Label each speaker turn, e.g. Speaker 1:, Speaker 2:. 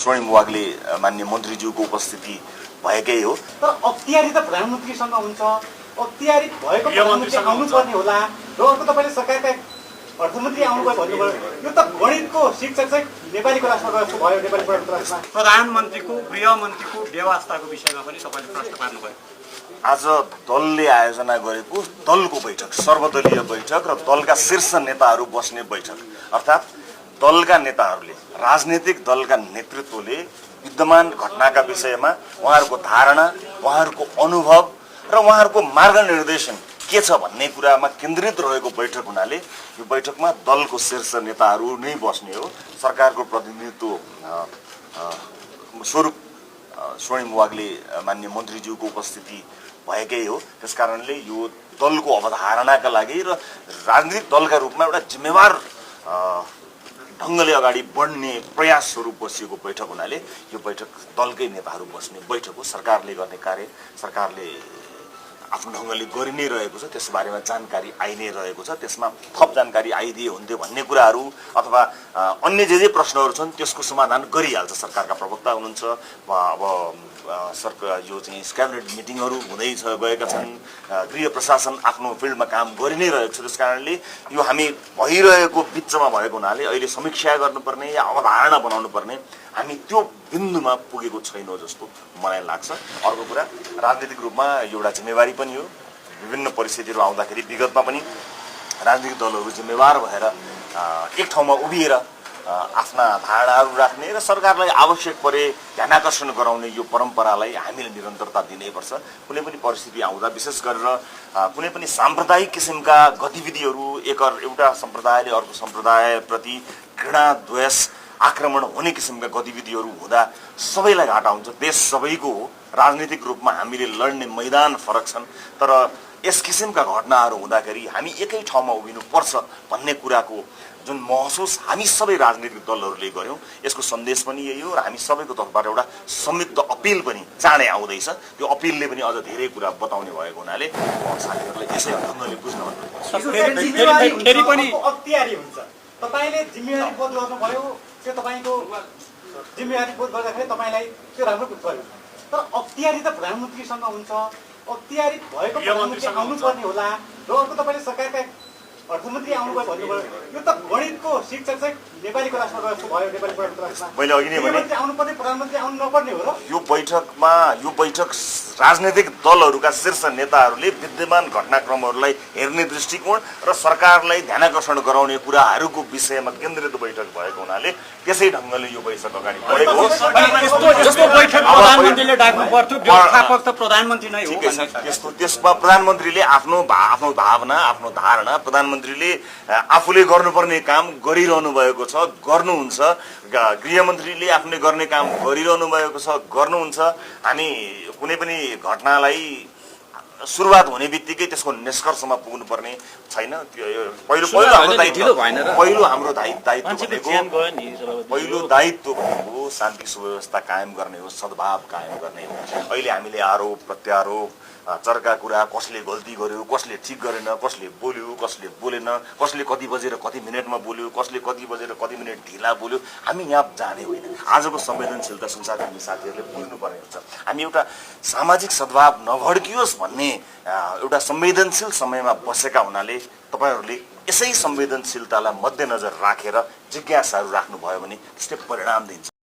Speaker 1: स्वर्णिम वाग्ले माननीय मन्त्रीज्यूको उपस्थिति भएकै हो।
Speaker 2: तर अख्तियारी त प्रधानमन्त्रीसँग हुन्छ, अख्तियारी भएको प्रधानमन्त्री आउनुपर्ने होला र अर्को तपाईँले सरकारका अर्थमन्त्री आउनुभयो भन्नुभयो। यो त गणितको शिक्षक चाहिँ नेपालीको राष्ट्रमा गएको भयो, नेपाली राष्ट्रमा।
Speaker 3: प्रधानमन्त्रीको गृहमन्त्रीको व्यवस्थाको विषयमा पनि तपाईँले प्रश्न पार्नुभयो।
Speaker 1: आज दलले आयोजना गरेको दलको बैठक, सर्वदलीय बैठक र दलका शीर्ष नेताहरू बस्ने बैठक, अर्थात् दलका नेताहरूले, राजनीतिक दलका नेतृत्वले विद्यमान घटनाका विषयमा उहाँहरूको धारणा, उहाँहरूको अनुभव र उहाँहरूको मार्गनिर्देशन के छ भन्ने कुरामा केन्द्रित रहेको बैठक हुनाले यो बैठकमा दलको शीर्ष नेताहरू नै बस्ने हो। सरकारको प्रतिनिधित्व स्वरूप स्वर्णिम वाग्ले माननीय मन्त्रीज्यूको उपस्थिति भएकै हो। त्यसकारणले यो दलको अवधारणाका लागि र राजनीतिक दलका रूपमा एउटा जिम्मेवार ढङ्गले अगाडि बढ्ने प्रयास स्वरूप बसिएको बैठक हुनाले यो बैठक दलकै नेताहरू बस्ने बैठक हो। सरकारले गर्ने कार्य सरकारले आफ्नो ढङ्गले गरि नै रहेको छ, त्यसबारेमा जानकारी आइ नै रहेको छ। त्यसमा थप जानकारी आइदिए हुन्थ्यो भन्ने कुराहरू अथवा अन्य जे प्रश्नहरू छन् त्यसको समाधान गरिहाल्छ। सरकारका प्रवक्ता हुनुहुन्छ, अब सरकार यो चाहिँ क्याबिनेट मिटिङहरू हुँदै गएका छन्, गृह प्रशासन आफ्नो फिल्डमा काम गरि नै रहेको छ। त्यसकारणले यो हामी भइरहेको बिचमा भएको हुनाले अहिले समीक्षा गर्नुपर्ने या अवधारणा बनाउनु पर्ने हामी त्यो बिन्दुमा पुगेको छैनौँ जस्तो मलाई लाग्छ। अर्को कुरा राजनीतिक रूपमा एउटा जिम्मेवारी पनि हो। विभिन्न परिस्थितिहरू आउँदाखेरि विगतमा पनि राजनीतिक दलहरू जिम्मेवार भएर एक ठाउँमा उभिएर आफ्ना धारणाहरू राख्ने र सरकारलाई आवश्यक परे ध्यानाकर्षण गराउने यो परम्परालाई हामीले निरन्तरता दिनैपर्छ। कुनै पनि परिस्थिति आउँदा विशेष गरेर कुनै पनि साम्प्रदायिक किसिमका गतिविधिहरू एउटा सम्प्रदायले अर्को सम्प्रदायप्रति घृणा, द्वेष, आक्रमण हुने किसिमका गतिविधिहरू हुँदा सबैलाई घाटा हुन्छ। देश सबैको हो। राजनीतिक रूपमा हामीले लड्ने मैदान फरक छन्, तर यस किसिमका घटनाहरू हुँदाखेरि हामी एकै ठाउँमा उभिनुपर्छ भन्ने कुराको जुन महसुस हामी सबै राजनीतिक दलहरूले गर्यौँ, यसको सन्देश पनि यही हो र हामी सबैको तर्फबाट एउटा संयुक्त अपिल पनि चाँडै आउँदैछ। त्यो अपिलले पनि अझ धेरै कुरा बताउने भएको हुनाले साथीहरूलाई यसै ढङ्गले बुझ्न
Speaker 2: अख्तियारी हुन्छ। तपाईँले जिम्मेवारी बोध गर्नुभयो, त्यो तपाईँको जिम्मेवारी बोध गर्दाखेरि तपाईँलाई त्यो राम्रो गर्यो। तर अख्तियारी त प्रधानमन्त्रीसँग हुन्छ, अख्तियारी भएको प्रधानमन्त्री आउनुपर्ने होला र अर्को तपाईँले सरकारका अर्थमन्त्री आउनुभयो भन्नुभयो। यो त गणितको शिक्षक चाहिँ नेपालीको राष्ट्रमा गएको भयो, नेपाली राष्ट्रमा।
Speaker 1: मैले अघि नै भने
Speaker 2: आउनुपर्ने प्रधानमन्त्री आउनु नपर्ने हो र?
Speaker 1: यो बैठक राजनीतिक दलहरूका शीर्ष नेताहरूले विद्यमान घटनाक्रमहरूलाई हेर्ने दृष्टिकोण र सरकारलाई ध्यानाकर्षण गराउने कुराहरूको विषयमा केन्द्रित बैठक भएको हुनाले त्यसै ढङ्गले यो बैठक अगाडि बढेको हो।
Speaker 3: जस्तो बैठक प्रधानमन्त्रीले डाक्नु पर्थ्यो, व्यवस्थापक त प्रधानमन्त्री नै हो।
Speaker 1: त्यसमा प्रधानमन्त्रीले आफ्नो भावना, आफ्नो धारणा प्रधानमन्त्रीले आफूले गर्नुपर्ने काम गरिरहनु भएको छ, गर्नुहुन्छ। गृहमन्त्रीले आफूले गर्ने काम गरिरहनु भएको छ, गर्नुहुन्छ। हामी कुनै पनि घटनालाई सुरुवात हुने बित्तिकै त्यसको निष्कर्षमा पुग्नुपर्ने छैन। पहिलो हाम्रो दायित्व भनेको शान्ति सुव्यवस्था कायम गर्ने हो, सद्भाव कायम गर्ने हो। अहिले हामीले आरोप प्रत्यारोप, चर्का कुरा, कसले गल्ती गर्यो, कसले ठिक गरेन, कसले बोल्यो, कसले बोलेन, कसले कति बजेर कति मिनटमा बोल्यो, कसले कति बजेर कति मिनट ढिला बोल्यो, हामी यहाँ जाने होइन। आजको संवेदनशीलता संसारका साथीहरूले बुझ्नुपर्ने हुन्छ। हामी एउटा सामाजिक सद्भाव नभड्कियोस् भन्ने एउटा संवेदनशील समयमा बसेका हुनाले तपाईँहरूले यसै संवेदनशीलतालाई मध्यनजर राखेर जिज्ञासाहरू राख्नुभयो भने त्यसले परिणाम दिन्छ।